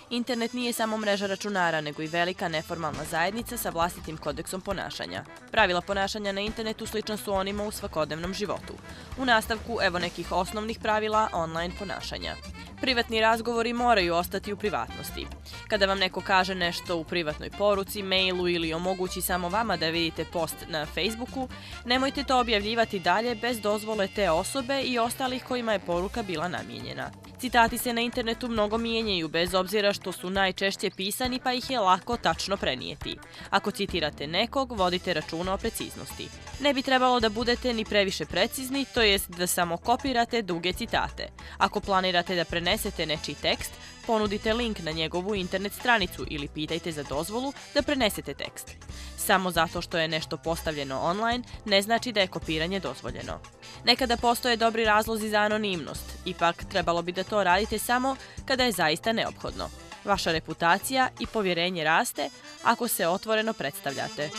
Internet nije samo mreža računara, nego i velika neformalna zajednica sa vlastitim kodeksom ponašanja. Pravila ponašanja na internetu slična su onima u svakodnevnom životu. U nastavku evo nekih osnovnih pravila online ponašanja. Privatni razgovori moraju ostati u privatnosti. Kada vam neko kaže nešto u privatnoj poruci, mailu ili omogući samo vama da vidite post na Facebooku, nemojte to objavljivati dalje bez dozvole te osobe i ostalih kojima je poruka bila namijenjena. Citati se na internetu mnogo mijenjaju bez obzira što su najčešće pisani pa ih je lako tačno prenijeti. Ako citirate nekog, vodite računa o preciznosti. Ne bi trebalo da budete ni previše precizni, to jest da samo kopirate duge citate. Ako planirate da prenesete nečiji tekst, ponudite link na njegovu internet stranicu ili pitajte za dozvolu da prenesete tekst. Samo zato što je nešto postavljeno online ne znači da je kopiranje dozvoljeno. Nekada postoje dobri razlozi za anonimnost, ipak trebalo bi da to radite samo kada je zaista neophodno. Vaša reputacija i povjerenje raste ako se otvoreno predstavljate.